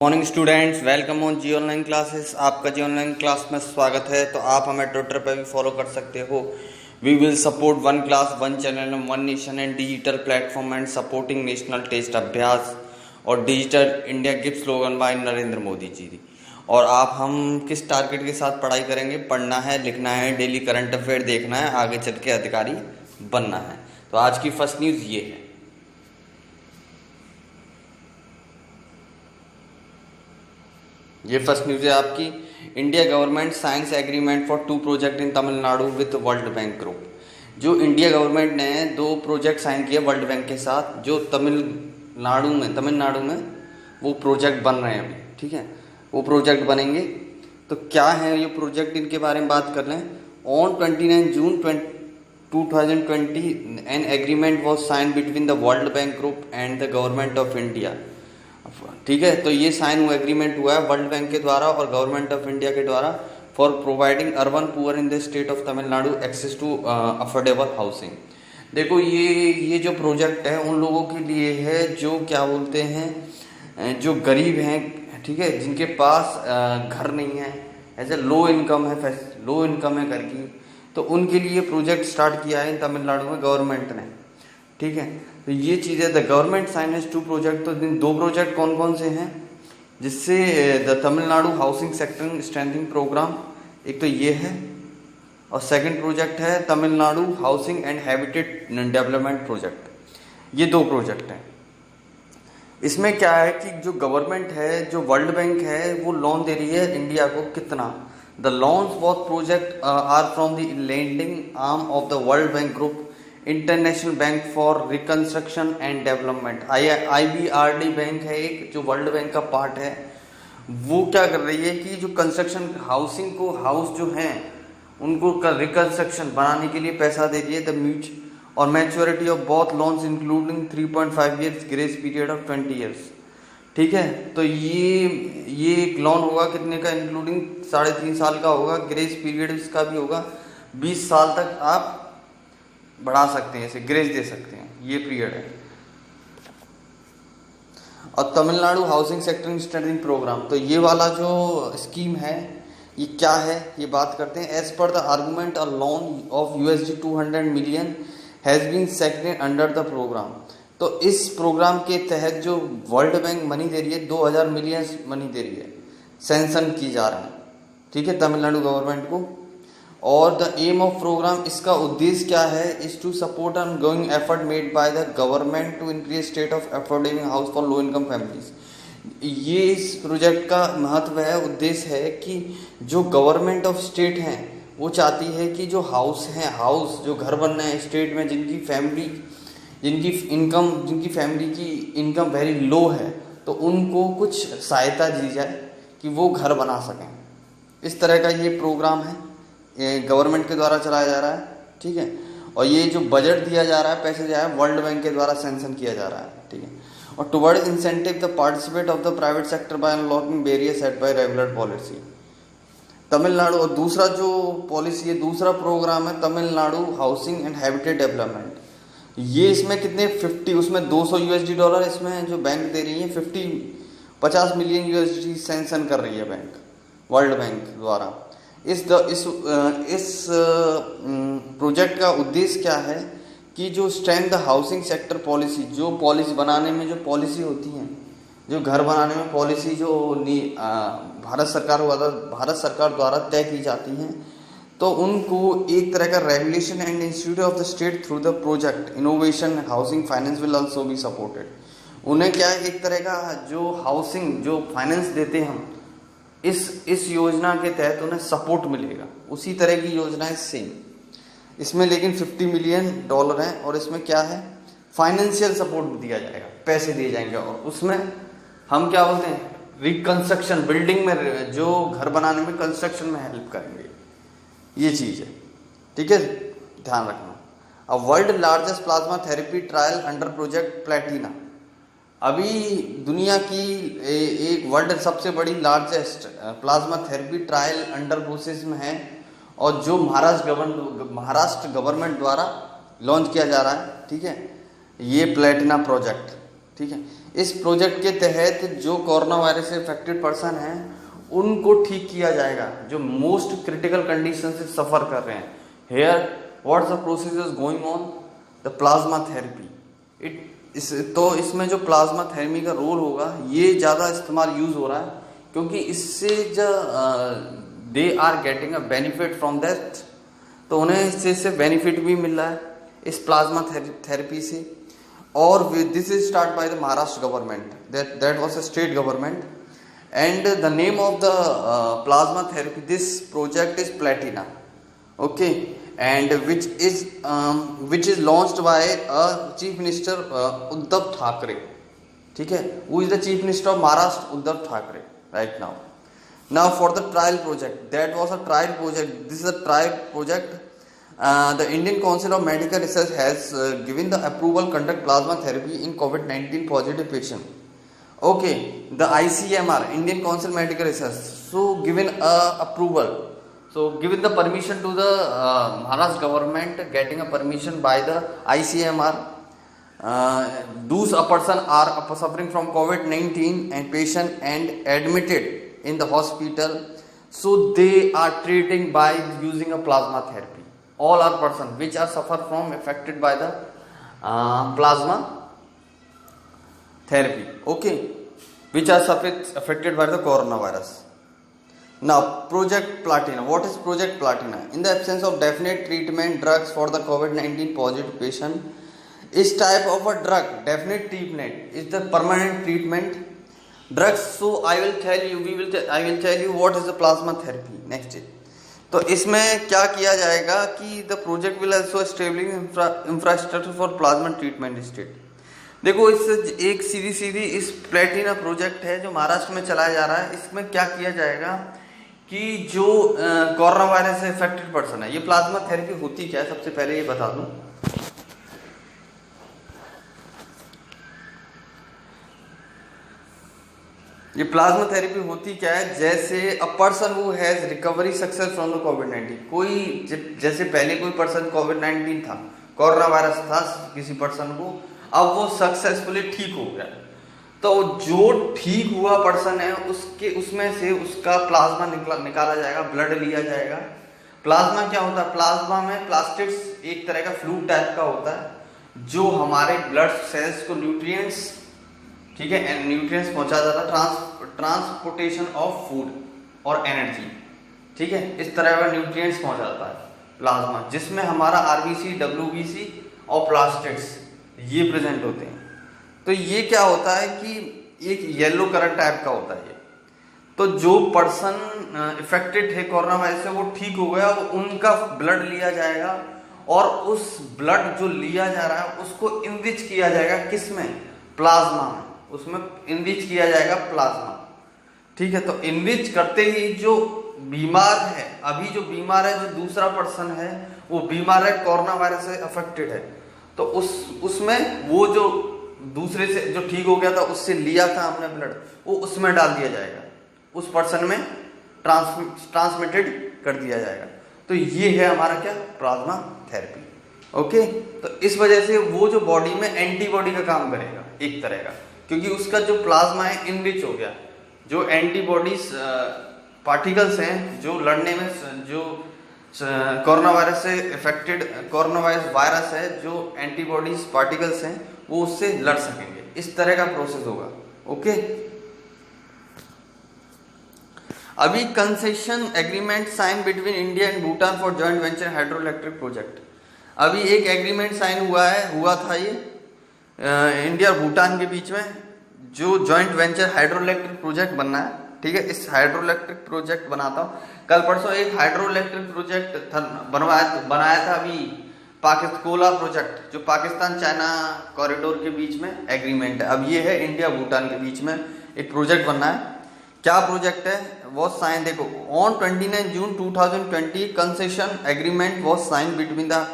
Morning students, welcome on G online classes. आपका G online class में स्वागत है। तो आप हमें ट्विटर पर भी फॉलो कर सकते हो। We will support one class one channel one nation and digital platform and supporting national test Abhyas और digital India gift slogan by Narendra Modi ji. और आप हम किस टारगेट के साथ पढ़ाई करेंगे? पढ़ना है, लिखना है, डेली करंट अफेयर देखना है, आगे चल के अधिकारी बनना है। तो आज की फर्स्ट न्यूज़ ये है। ये फर्स्ट न्यूज़ है आपकी। India government science agreement for 2 project in Tamil Nadu with world Bank group. जो इंडिया गवर्नमेंट ने 2 प्रोजेक्ट साइन किए वर्ल्ड बैंक के साथ, जो तमिलनाडु में वो प्रोजेक्ट बन रहे हैं अभी। ठीक है, वो प्रोजेक्ट बनेंगे। तो क्या है ये प्रोजेक्ट, इनके बारे में बात कर लें। On 29 June 2020 an agreement was sign between the World Bank Group and the government of India. ठीक है, तो ये साइन हुआ, एग्रीमेंट हुआ है वर्ल्ड बैंक के द्वारा और गवर्नमेंट ऑफ इंडिया के द्वारा for providing urban poor in the state of Tamil Nadu access to affordable housing. देखो, ये जो प्रोजेक्ट है उन लोगों के लिए है जो क्या बोलते हैं, जो गरीब हैं, ठीक है, जिनके पास घर नहीं है, ऐसे लो इनकम है घर की। तो उनके लिए प्रोजेक्ट स्टार्ट किया है तमिलनाडु में गवर्नमेंट ने। ठीक है, तो ये चीज़ें the government sign has 2 project. तो 2 प्रोजेक्ट कौन कौन से हैं जिससे the Tamil Nadu housing sector strengthening programme, एक तो ये है, और सेकंड प्रोजेक्ट है Tamil Nadu housing and habitat development project. ये 2 प्रोजेक्ट हैं। इसमें क्या है कि जो गवर्नमेंट है, जो वर्ल्ड बैंक है, वो लोन दे रही है इंडिया को। कितना? The loans both project are from the lending arm of the World Bank Group, International Bank for Reconstruction and Development. IBRD bank है एक, जो वर्ल्ड बैंक का पार्ट है। वो क्या कर रही है कि जो कंस्ट्रक्शन हाउसिंग को, हाउस जो हैं उनको रिकंस्ट्रक्शन बनाने के लिए पैसा दे रही है। द और maturity of both loans including 3.5 years, grace period of 20 years. ठीक है, तो ये एक लोन होगा कितने का, इंक्लूडिंग 3.5 साल का होगा, ग्रेस पीरियड इसका भी होगा 20 साल तक आप बढ़ा सकते हैं, इसे ग्रेस दे सकते हैं, ये पीरियड है। और Tamil Nadu housing sector strengthening programme, तो ये वाला जो स्कीम है ये क्या है, ये बात करते हैं। As per the argument a loan of $200 million has been selected under the programme. तो इस प्रोग्राम के तहत जो वर्ल्ड बैंक मनी दे रही है, 2000 मिलियन मनी दे रही है, सैंक्शन की जा रहा है। ठीक है, तमिलनाडु गवर्नमेंट को। और द एम ऑफ प्रोग्राम, इसका उद्देश्य क्या है, is to support ongoing effort made by the government to increase state of affordable house for low income families. ये इस प्रोजेक्ट का महत्व है, उद्देश्य है कि जो गवर्नमेंट ऑफ स्टेट है वो चाहती है कि जो हाउस हैं, हाउस जो घर बन रहे हैं स्टेट में, जिनकी फैमिली की इनकम वेरी लो है, तो उनको कुछ सहायता दी जाए कि वो घर बना सकें। इस तरह का ये प्रोग्राम है, गवर्नमेंट के द्वारा चलाया जा रहा है। ठीक है, और ये जो बजट दिया जा रहा है, पैसे जो है वर्ल्ड बैंक के द्वारा सैंक्शन किया जा रहा है। ठीक है, और toward incentive the participate of the private sector bye unlocking barrier set bye regular policy Tamil Nadu. और दूसरा जो पॉलिसी है, दूसरा प्रोग्राम है Tamil Nadu housing and habitat development. ये इसमें कितने 50, उसमें $200 इसमें जो बैंक दे रही है, 50 मिलियन USD सैंक्शन कर रही है बैंक, वर्ल्ड बैंक द्वारा। इस प्रोजेक्ट का उद्देश्य क्या है कि जो strength the housing sector policy, जो पॉलिसी बनाने में जो पॉलिसी होती हैं, जो घर बनाने में पॉलिसी जो भारत सरकार द्वारा तय की जाती हैं, तो उनको एक तरह का regulation and institute of the state through the project innovation housing finance will also be supported. उन्हें क्या है, एक तरह का जो हाउसिंग जो फाइनेंस देते हैं हम, इस योजना के तहत उन्हें सपोर्ट मिलेगा। उसी तरह की योजना है सेम इसमें, लेकिन $50 मिलियन है। और इसमें क्या है, फाइनेंशियल सपोर्ट दिया जाएगा, पैसे दिए जाएंगे। और उसमें हम क्या बोलते हैं, रिकंस्ट्रक्शन, बिल्डिंग में, जो घर बनाने में, कंस्ट्रक्शन में हेल्प करेंगे, ये चीज़ है। ठीक है, ध्यान रखना। अब world largest plasma therapy trial under project Platina. अभी दुनिया की एक वर्ल्ड सबसे बड़ी largest plasma therapy trial under process में है, और जो महाराष्ट्र गवर्नमेंट द्वारा लॉन्च किया जा रहा है। ठीक है, ये प्लेटिना प्रोजेक्ट। ठीक है। इस प्रोजेक्ट के तहत जो कोरोना वायरस से इफेक्टेड पर्सन हैं उनको ठीक किया जाएगा जो मोस्ट क्रिटिकल कंडीशन से सफ़र कर रहे हैं। Here what's the procedures going on the plasma therapy तो इसमें जो प्लाज्मा थेरेपी का रोल होगा ये ज़्यादा इस्तेमाल यूज़ हो रहा है क्योंकि इससे जो they are getting a benefit from that, तो उन्हें इससे बेनिफिट भी मिल रहा है इस प्लाज्मा थेरेपी से। और this is start by the Maharashtra government, that was a state government, and the name of the plasma therapy this project is Platina, okay, and which is launched by chief minister Uddhav Thackeray, ठीक है। Who is the chief minister of Maharashtra? Uddhav Thackeray right now for the trial project, that was a trial project, this is a trial project. The Indian Council of Medical Research has given the approval conduct plasma therapy in COVID-19 positive patient, okay. The ICMR, Indian Council Medical Research, so given approval, so given the permission to the Maharashtra government, getting a permission by the ICMR. Those a person are suffering from COVID-19 and patient and admitted in the hospital, so they are treating by using a plasma therapy. All are person which are suffer from affected by the plasma therapy, okay, which are affected by the coronavirus. Now Project Platina. What is Project Platina? In the absence of definite treatment drugs for the COVID-19 positive patient, इस type of a drug definite treatment is the permanent treatment drugs. So I will tell you what is the plasma therapy next. तो इसमें क्या किया जाएगा कि the project will also establish infrastructure for plasma treatment state. देखो इस एक सीधी इस प्लेटिना प्रोजेक्ट है जो महाराष्ट्र में चलाया जा रहा है। इसमें क्या किया जाएगा कि जो कोरोना वायरस से इफेक्टेड पर्सन है, ये प्लाज्मा थेरेपी होती क्या है सबसे पहले ये बता दूं। ये प्लाज्मा थेरेपी होती क्या है, जैसे a person who has recovery success from the कोविड-19, कोई जैसे पहले कोई पर्सन कोविड-19 था, कोरोना वायरस था किसी पर्सन को, अब वो सक्सेसफुली ठीक हो गया, तो जो ठीक हुआ पर्सन है उसमें से उसका प्लाज्मा निकाला जाएगा, ब्लड लिया जाएगा। प्लाज्मा क्या होता है? प्लाज्मा में प्लास्टिड्स एक तरह का फ्लूइड टाइप का होता है जो हमारे ब्लड सेल्स को न्यूट्रिएंट्स, ठीक है, न्यूट्रिएंट्स पहुंचा जाता है, ट्रांसपोर्टेशन ऑफ फूड और एनर्जी, ठीक है, इस तरह का न्यूट्रिएंट्स पहुंचाता है प्लाज्मा, जिसमें हमारा आरबीसी, डब्ल्यूबीसी और प्लास्टिड्स ये प्रेजेंट होते हैं। तो ये क्या होता है कि एक येलो कलर टाइप का होता है ये। तो जो पर्सन इफेक्टेड है कोरोना वायरस से वो ठीक हो गया, उनका ब्लड लिया जाएगा और उस ब्लड जो लिया जा रहा है उसको इनरिच किया जाएगा, किसमें? प्लाज्मा में, उसमें इनरिच किया जाएगा प्लाज्मा, ठीक है। तो इनरिच करते ही जो बीमार है, अभी जो बीमार है, जो दूसरा पर्सन है वो बीमार है, कोरोना वायरस से अफेक्टेड है, तो उसमें वो जो दूसरे से जो ठीक हो गया था उससे लिया था हमने ब्लड, वो उसमें डाल दिया जाएगा, उस पर्सन में ट्रांसमिटेड कर दिया जाएगा। तो ये है हमारा क्या? Plasma therapy, okay. तो इस वजह से वो जो बॉडी में एंटीबॉडी का काम करेगा एक तरह का, क्योंकि उसका जो प्लाज्मा है इनरिच हो गया, जो एंटीबॉडीज पार्टिकल्स हैं जो लड़ने में, जो कोरोना वायरस से इफेक्टेड कोरोना वायरस है, जो एंटीबॉडीज पार्टिकल्स हैं वो उससे लड़ सकेंगे, इस तरह का प्रोसेस होगा, ओके। अभी concession agreement sign between India and Bhutan for joint venture hydro electric project. अभी एक एग्रीमेंट साइन हुआ था ये इंडिया और भूटान के बीच में, जो joint venture hydro electric project बनना है, ठीक है। इस हाइड्रो इलेक्ट्रिक प्रोजेक्ट बनाता हूँ, कल परसों एक हाइड्रो इलेक्ट्रिक प्रोजेक्ट बनाया था अभी कोला प्रोजेक्ट, जो पाकिस्तान चाइना कॉरिडोर के बीच में एग्रीमेंट है। अब ये है इंडिया भूटान के बीच में एक प्रोजेक्ट बनना है। क्या प्रोजेक्ट है वो साइन, देखो, on 29 June 2020 concession agreement was sign between the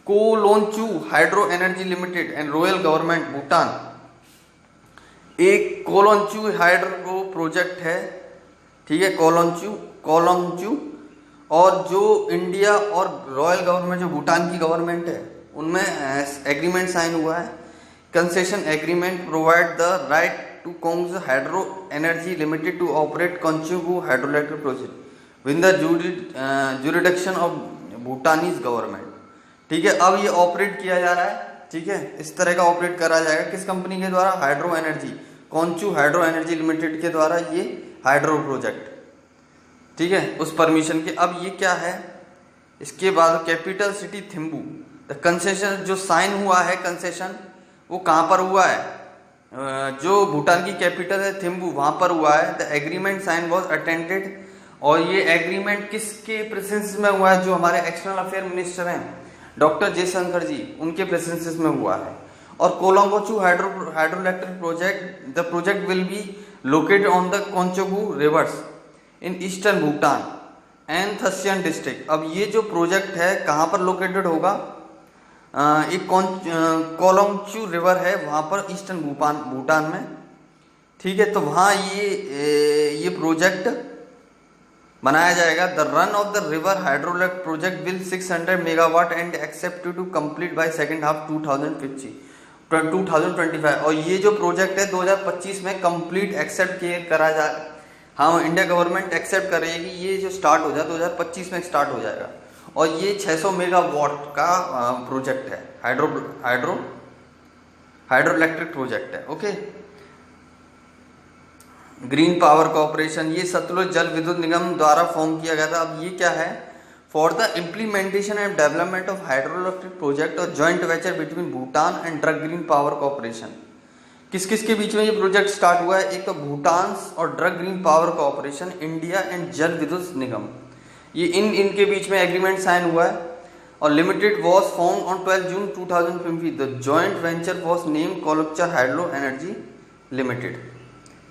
Kholongchhu hydro energy limited and royal government Bhutan. एक कोलोंचू हाइड्रो प्रोजेक्ट है, ठीक है, कोलोंचू, और जो इंडिया और रॉयल गवर्नमेंट, जो भूटान की गवर्नमेंट है, उनमें एग्रीमेंट साइन हुआ है Concession agreement provide the right to Kong's Hydro Energy Limited to operate Konchungu hydroelectric project within the jurisdiction of Bhutanese government. ठीक है, अब ये ऑपरेट किया जा रहा है, ठीक है, इस तरह का ऑपरेट करा जाएगा किस कंपनी के द्वारा? Hydro energy, Kholongchhu hydro energy limited के द्वारा ये हाइड्रो प्रोजेक्ट, ठीक है, उस परमिशन के। अब ये क्या है, इसके बाद capital city Thimbu, the concession जो साइन हुआ है कंसेशन वो कहाँ पर हुआ है? जो भूटान की कैपिटल है थिम्बू, वहां पर हुआ है। The agreement sign was attended, और ये एग्रीमेंट किसके प्रेजेंस में हुआ है? जो हमारे एक्सटर्नल अफेयर मिनिस्टर हैं डॉक्टर जयशंकर जी, उनके प्रेजेंस में हुआ है। और कोलोंगोचू hydroelectric project, the project will be located on the कोंचोगू reverse in eastern Bhutan and थसियन district. अब ये जो प्रोजेक्ट है कहाँ पर लोकेटेड होगा? एक कोलोंगचू रिवर है वहाँ पर ईस्टर्न भूटान में, ठीक है, तो वहाँ ये प्रोजेक्ट बनाया जाएगा। The run of the river hydroelectric project will 600 megawatt and accepted to complete by second half 2025। और ये जो प्रोजेक्ट है 2025 में कंप्लीट एक्सेप्ट करा जा, हाँ इंडिया गवर्नमेंट एक्सेप्ट करेगी, ये जो स्टार्ट हो जाए 2025 में स्टार्ट हो जाएगा। और ये 600 मेगावाट का प्रोजेक्ट है, हाइड्रोइलेक्ट्रिक प्रोजेक्ट है। ओके, ग्रीन पावर कॉर्पोरेशन, ये सतलुज जल विद्युत निगम द्वारा फॉर्म किया गया था। अब ये क्या है? For the implementation and development of hydroelectric project और joint venture between Bhutan and Druk green power corporation. किस किस के बीच में ये प्रोजेक्ट स्टार्ट हुआ है? एक तो भूटान और drug green power corporation, India and जल विद्युत निगम, ये इनके बीच में एग्रीमेंट साइन हुआ है। और limited was form on 12 June 2020। The joint venture was name Kholongchhu hydro energy limited.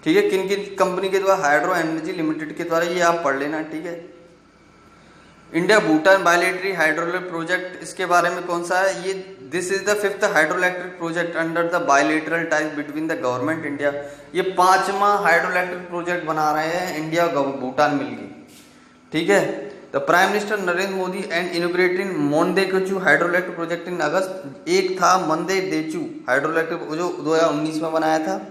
ठीक है, किन किन कंपनी के द्वारा? हाइड्रो एनर्जी लिमिटेड के द्वारा, ये आप पढ़ लेना, ठीक है। India Bhutan bilateral hydroelectric project, इसके बारे में कौन सा है? ये this is the 5th hydroelectric project under the bilateral ties between the government India. ये 5वां हाइड्रोइलेक्ट्रिक प्रोजेक्ट बना रहे हैं इंडिया भूटान मिलकर, ठीक है। The prime minister Narendra Modi and inaugurating Mangdechhu hydroelectric project in August. एक था मंदेदेचू हाइड्रोइलेक्ट्रिक जो 2019 में बनाया था,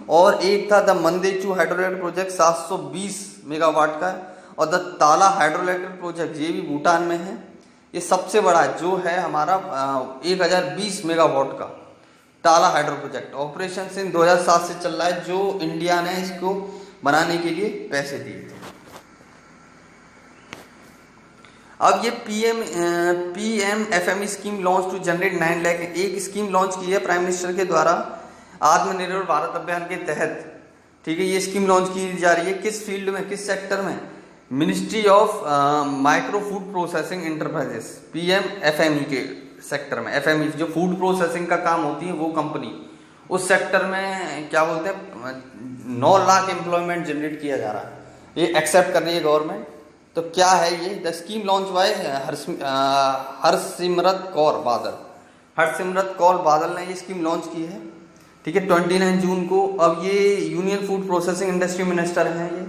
और एक था द मंदेचू हाइड्रोइलेक्ट्रिक प्रोजेक्ट 720 मेगावाट का। और द ताला हाइड्रोइलेक्ट्रिक प्रोजेक्ट, ये भी भूटान में है, ये सबसे बड़ा जो है हमारा 1020 मेगावाट का ताला हाइड्रो प्रोजेक्ट। ऑपरेशन सिंह 2007 से चल रहा है, जो इंडिया ने इसको बनाने के लिए पैसे दिए थे। अब ये PMFME scheme launch to generate 9 lakh, एक स्कीम लॉन्च की है प्राइम मिनिस्टर के द्वारा आत्मनिर्भर भारत अभियान के तहत, ठीक है। ये स्कीम लॉन्च की जा रही है किस फील्ड में, किस सेक्टर में? Ministry of micro food processing enterprises, PMFME के सेक्टर में। FME जो फूड प्रोसेसिंग का काम होती है वो कंपनी, उस सेक्टर में क्या बोलते हैं 9 लाख एम्प्लॉयमेंट जनरेट किया जा रहा है, ये एक्सेप्ट कर रही है गवर्नमेंट। तो क्या है ये? The scheme launch by Harsimrat Kaur Badal, Harsimrat Kaur Badal ने ये स्कीम लॉन्च की है, ठीक है, 29 जून को। अब ये union food processing industry minister हैं ये।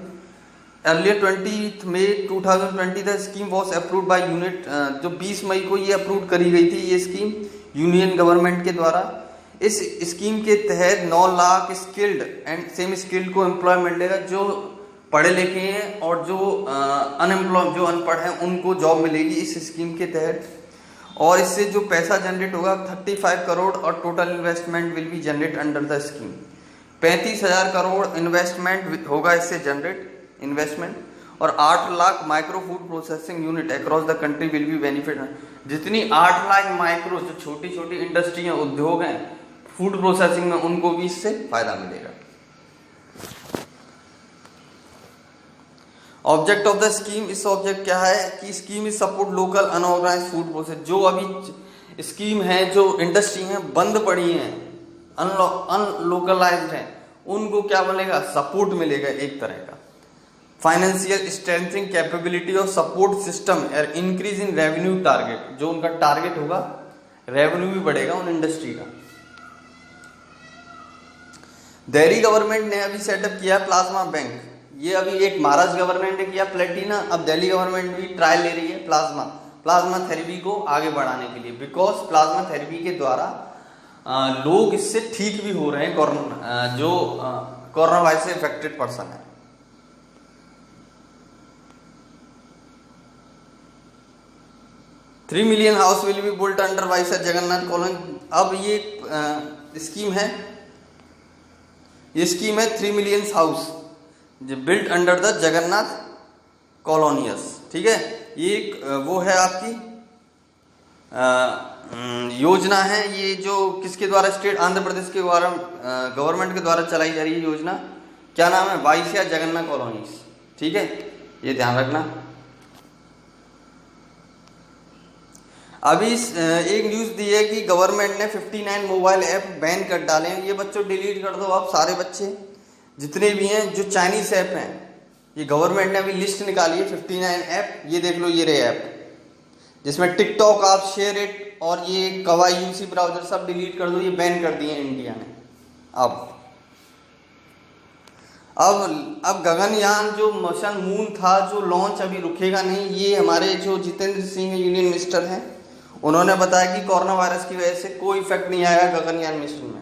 Earlier 20 May 2020 the scheme was approved by unit, जो 20 मई को ये अप्रूव करी गई थी ये स्कीम यूनियन गवर्नमेंट के द्वारा। इस स्कीम के तहत 9 lakh skilled and semi skilled को एम्प्लॉयमेंट मिलेगा, जो पढ़े लिखे हैं और जो जो अनपढ़ हैं उनको जॉब मिलेगी इस स्कीम के तहत। और इससे जो पैसा जनरेट होगा 35 करोड़, और total investment will be generate under the scheme 35,000 crore investment होगा इससे जनरेट इन्वेस्टमेंट। और 8 lakh micro food processing unit across the country will be benefit. जितनी 8 लाख माइक्रो जो छोटी छोटी इंडस्ट्री हैं, उद्योग हैं फूड प्रोसेसिंग में, उनको भी इससे फायदा मिलेगा। ऑब्जेक्ट ऑफ द स्कीम, इस ऑब्जेक्ट क्या है कि scheme is support local unorganised food process. जो अभी स्कीम है, जो इंडस्ट्री हैं बंद पड़ी हैं, अनलोकलाइज्ड हैं, उनको क्या मिलेगा? सपोर्ट मिलेगा एक तरह का। Financial strengthening capability of support system और इंक्रीज इन रेवेन्यू टारगेट, जो उनका टारगेट होगा रेवेन्यू भी बढ़ेगा उन इंडस्ट्री का। दिल्ली गवर्नमेंट ने अभी सेटअप किया प्लाज्मा बैंक, ये अभी एक महाराष्ट्र गवर्नमेंट ने किया प्लेटिना, अब दिल्ली गवर्नमेंट भी ट्रायल ले रही है प्लाज्मा थेरेपी को आगे बढ़ाने के लिए। बिकॉज प्लाज्मा थेरेपी के द्वारा लोग इससे ठीक भी हो रहे हैं, जो कोरोना वायरस से इफेक्टेड पर्सन है। $3 million house will be built under vice Jagannath colony. अब ये स्कीम है, ये स्कीम है 3 million हाउस जो built under the Jagannath colonies. ठीक है, ये एक वो है आपकी योजना है, ये जो किसके द्वारा, स्टेट आंध्र प्रदेश के द्वारा गवर्नमेंट के द्वारा चलाई जा रही है योजना। क्या नाम है, वाइसिया जगन्नाथ कॉलोनीज। ठीक है, ये ध्यान रखना। अभी एक न्यूज दी है कि गवर्नमेंट ने 59 मोबाइल ऐप बैन कर डाले हैं। ये बच्चों डिलीट कर दो आप, सारे बच्चे जितने भी हैं जो चाइनीज ऐप हैं, ये गवर्नमेंट ने अभी लिस्ट निकाली है 59 ऐप। ये देख लो, ये रहे ऐप जिसमें टिकटॉक, आप शेयर इट और ये कवाई यूसी ब्राउजर सब डिलीट कर दो, ये बैन कर दिए इंडिया ने। अब गगनयान जो मिशन मून था, जो लॉन्च अभी रुकेगा नहीं। ये हमारे जो जितेंद्र सिंह यूनियन मिनिस्टर हैं, उन्होंने बताया कि कोरोना वायरस की वजह से कोई इफेक्ट नहीं आएगा गगनयान मिशन में।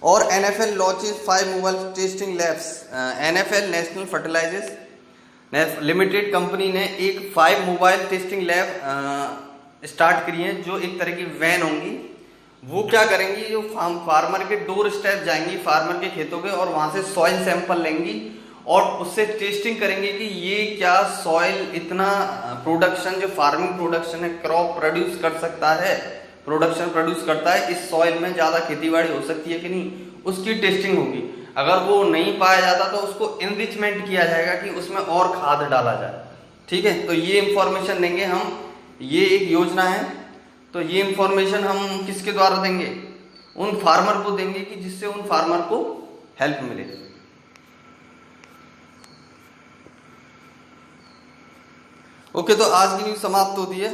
और NFL launches 5 mobile testing labs. NFL National Fertilizers Limited company ने एक 5 मोबाइल टेस्टिंग लैब स्टार्ट करी है, जो एक तरह की वैन होंगी। वो क्या करेंगी, जो फार्मर के डोर स्टेप जाएंगी, फार्मर के खेतों के, और वहां से सॉइल सैंपल लेंगी और उससे टेस्टिंग करेंगे कि ये क्या सॉइल इतना प्रोडक्शन, जो फार्मिंग प्रोडक्शन है, क्रॉप प्रोड्यूस कर सकता है, प्रोडक्शन प्रोड्यूस करता है, इस सॉइल में ज़्यादा खेतीबाड़ी हो सकती है कि नहीं, उसकी टेस्टिंग होगी। अगर वो नहीं पाया जाता तो उसको इनरिचमेंट किया जाएगा कि उसमें और खाद डाला जाए। ठीक है, तो ये इंफॉर्मेशन देंगे हम, ये एक योजना है। तो ये इंफॉर्मेशन हम किसके द्वारा देंगे, उन फार्मर को देंगे कि जिससे उन फार्मर को हेल्प मिले। ओके, तो आज की न्यूज समाप्त होती है।